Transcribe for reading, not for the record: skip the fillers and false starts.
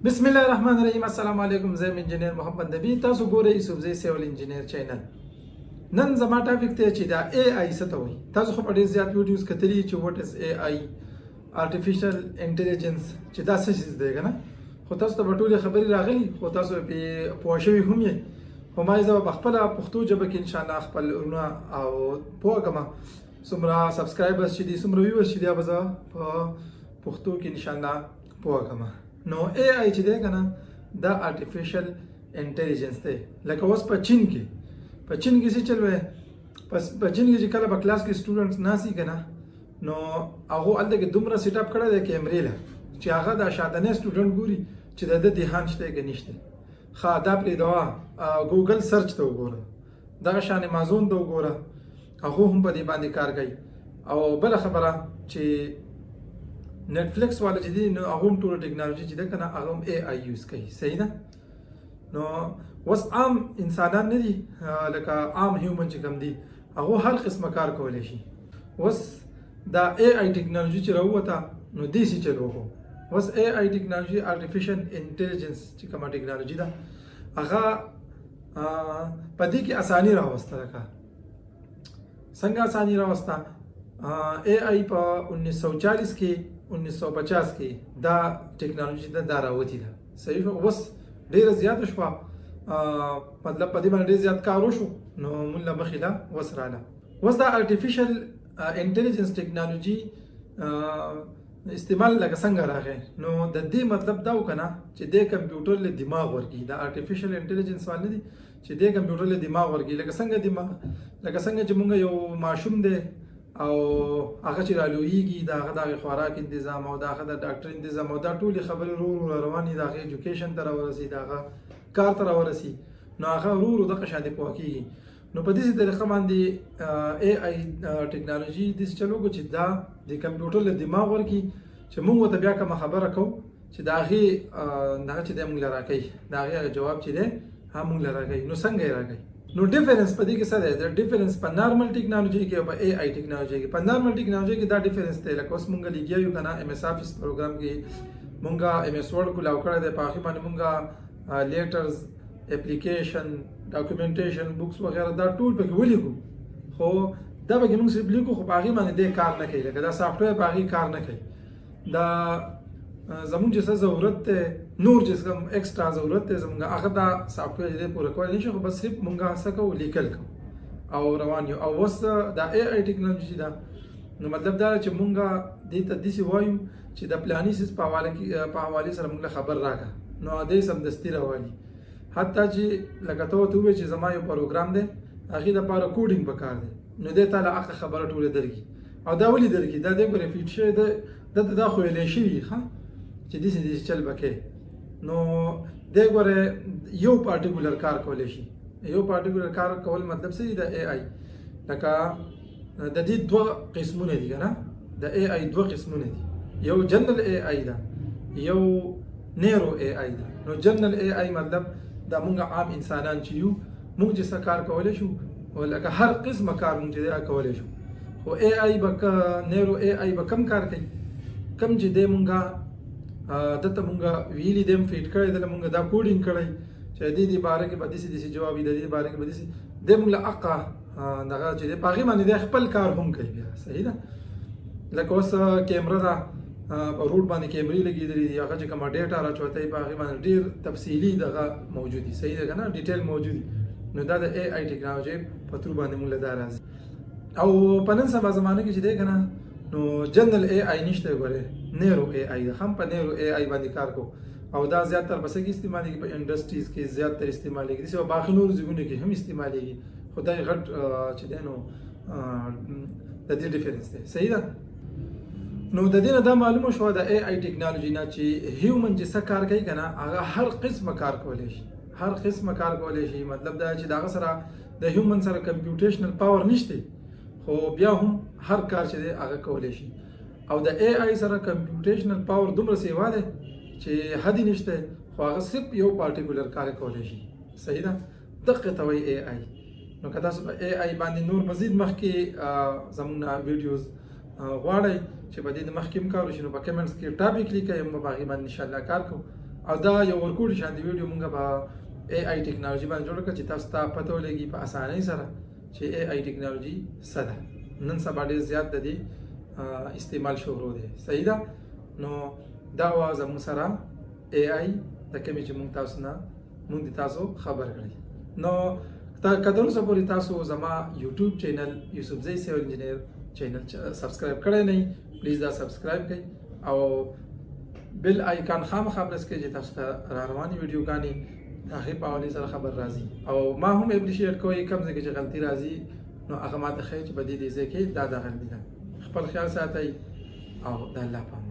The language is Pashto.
بسم الله الرحمن الرحیم. السلام علیکم. زه انجینیر محمد نبی. تاسو ګورئ یوسفزی سیول انجینیر چینل. نن زما ټاپک ته چې دا اے آی څه ته وایي. تاسو خو په ډېر زیات ویډیوز کتلي چې واټ از اے آی، آرټیفیشل انټیلیجنس، چې دا څه شی دی کنه. خو تاسو ته به ټولې خبرې راغلي، خو تاسو په پوه شوي هم یې. خو ما زه په خپله پښتو ژبه کې انشاءالله خپل ورونه او پوه کړم. څومره سبسکرایبرز چې دي، څومره ویورز چې دي، به زه په پښتو کې انشاءالله پوه کړم. نو اے آی چې دی کنه، دا آرټیفیشل انټیلیجنس دی. لکه اوس په چین کې څه چل وی، په چین کې چې کله په کلاس کې سټوډنټس ناسي کنه، نو هغه هلته کې دومره سیټ اپ کړی دی کیمرې له، چې هغه د شاتنې سټوډنټ ګوري چې د ده دهان شته که نشته. ښه دا پرېږدوه، ګوګل سرچ ته وګوره، دغه شان امازون ته وګوره، هغه هم په دې باندې کار کوي. او بله خبره چې نتفلکس والا چې دي، نو هغه هم ټوله ټکنالوژي چې ده که نه، هغه هم اے آی یوز کوي. صحیح ده. نو اوس عام انسانان نه دي، لکه عام هیومن چې کوم دي، هغه هر قسمه کار کولی شي. اوس دا اے آی ټکنالوژي چې راووته، نو داسې چل وکړو. اوس اے آی ټکنالوژي، آرټیفیشل انټیلیجنس چې کومه ټکنالوژي ده، هغه په دې کې اساني راوسته. لکه څنګه اساني راوسته؟ اے آی په 1940 کې 1950 کې دا ټکنالوژي دا راوتی ده. صحیح شو. اوس ډیره زیاته شوه، مطلب په دې باندې ډیر زیات کار وشو، نو مونږ له مخې له اوس راله. اوس دا آرټیفیشل انټیلیجنس ټکنالوژي استعمال لکه څنګه راغی، نو د دې مطلب دا وکنه چې د کمپیوټر له دماغ ورکی. دا آرټیفیشل انټیلیجنس والے دي چې د کمپیوټر له دماغ ورکی. لکه څنګه دماغ، لکه څنګه چې مونږ یو ماشوم دی او هغه چې رالویږي، د هغه د خوراک تنظیم او د هغه د ډاکټر تنظیم او دا ټولې خبرې ورو ورو روانې، د هغه ایجوکیشن ته راورسي، د هغه کار ته راورسي، نو هغه ورو ورو دغه شان پوه کېږي. نو په داسې طریقه باندې اے آی ټکنالوژي داسې چل وکړو چې دا د کمپیوټر له دماغ ورکړي، چې موږ ورته بیا کومه خبره کوو چې د هغې دغه چې دی موږ له راکوي، د هغې جواب چې دی هغه موږ له راکوي. نو څنګه یې راکوي؟ نو ډیفرنس په دې کې څه دی؟ د ډیفرنس په نارمل ټکنالوژي کې او په اے آی ټکنالوژي کې. په نارمل ټکنالوژي کې دا ډیفرنس دی. لکه اوس موږ لګیا یو که نه، ایم ایس آفیس پروګرام کې موږ ایم ایس ورډ کولاو کړی دی، په هغې باندې موږ لیټرز، اپلیکیشن، ډاکومنټیشن، بکس وغیره دا ټول پکې ولیکو. خو دا پکې موږ صرف لیکو، خو په هغې باندې دی کار نه کوي. لکه دا سافټویر په هغې کار نه کوي. دا زمونږ چې څه ضرورت دی، نور چې کوم ایکسټرا ضرورت دی زمونږ، هغه دا سافټویر چې دی پوره کولی نه شي، خو بس صرف مونږ څه کوو، لیکل کوو او روان یو. او اوس دا اے آی ټکنالوژي ده، نو مطلب دا چې مونږ دې ته داسې وایو چې د پلاني سیز په حوالې سره مونږ له خبر راکړه، نو دې سمدستي راوالي. حتی چې لکه ته ورته ووایې چې زما یو پروګرام دی، هغې دپاره کوډینګ پکار دی، نو دې تا له هغه خبره ټولې درکړي. او دا ولې درکړي؟ دا دې پرې فیټ شوی دی، دلته دا خویلی شوي ښه چې داسې چل به کوې. نو دی ګوره یو پارټیکولر کار کولی شي. یو پارټیکولر کار کول مطلب څه دی د اے آی؟ لکه د دې دوه قسمونه دي که نه، د اے آی دوه قسمونه دي. یو جنرل اے آی ده، یو نیرو اے آی ده. نو جنرل اے آی مطلب دا مونږ عام انسانان چې یو، مونږ چې څه کار کولی شو، لکه هر قسمه کار مونږ چې دی کولی شو. خو اے آی به نیرو اے آی به کم کار کوي، کم چې دی مونږه دته مونږه ویلي دی، فیټ کړی دی، مونږ دا کوډینګ کړی چې د دې باره کې به داسې جواب وي، د دې باره کې به داسې دی مونږ له حقه دغه چې دی په هغې باندې دی خپل کار هم کوي بیا. صحیح ده. لکه اوس کیمره ده، په روډ باندې کیمرې لګېدلې دي، هغه چې کومه ډیټا راچوتی په هغې باندې ډېر تفصیلي دغه موجود دي. صحیح ده که نه، ډیټیل موجود دي. نو دا د اے آی ټکنالوژي په تھرو باندې مونږ له دا راځي. او په نن سبا زمانه کې چې دی که نه، نو جنرل اے آی نشته، ګورې نیرو اے آی ده. هم په نیرو اے آی باندې کار کو، او دا زیاتره په څه کې استعمالېږي؟ په انډسټریز کې زیاتره استعمالېږي، داسې په باقي نورو ځایونو کې هم استعمالېږي. خو دا غټ چې دی نو د دې ډیفرنس دی. صحیح ده. نو د دې نه دا معلومه شوه د اے آی ټکنالوژي نه چې هیومن چې څه کار کوي که نه، هغه هر قسمه کار کولی شي، هر قسمه کار کولی شي. مطلب دا چې د هغه سره د هیومن سره کمپیوټیشنل پاور نشته، خو بیا هم هر کار چې دی هغه کولی شي. او د اے آی سره کمپیوټیشنل پاور دومره سیوا دی چې حد نشته، خو هغه صرف یو پارټیکولر کار کولی شي. صحیح ده. دقه ته وایي اے آی. نو که تاسو په اے آی باندې نور مزید مخکې زموږ ویډیوز غواړئ چې په دې مخکې هم کار وشي، نو په کمنټس کې ټاپک لیکئ، موږ به هغې باندې انشاءالله کار کوو او دا یو ورکوډ شان دی ویډیو مونږه په اي اي ټیکنالوژي باندې جوړ کړ چې تاسو ته پته ولګي په اسانۍ سره چې اي اي ټیکنالوژي څه ده. نن سبا ډېر زیات د دې استعمال شروع دی. صحیح ده. نو دا وا زموږ سره اي اي د کومې چې مونږ تاسو خبر کړی. نو کدر اوسه پورې تاسو زما یوټیوب چینل یوسفزی سیول انجینیر چینل سبسکرایب کړی نه پلیز دا سبسکرایب کړئ او بیل آیکن خامخا پرس کړئ چې تاسو ته را روانې ویډیوګانې د هغې په حوالې سره خبر راځي. او ما هم اپریشیټ کوئ کوم ځای کې چې غلطي راځي نو هغه ماته ښیي چې په دې ځای کې دا غلطي ده. خپل خیال ساتئ او د الله په امان.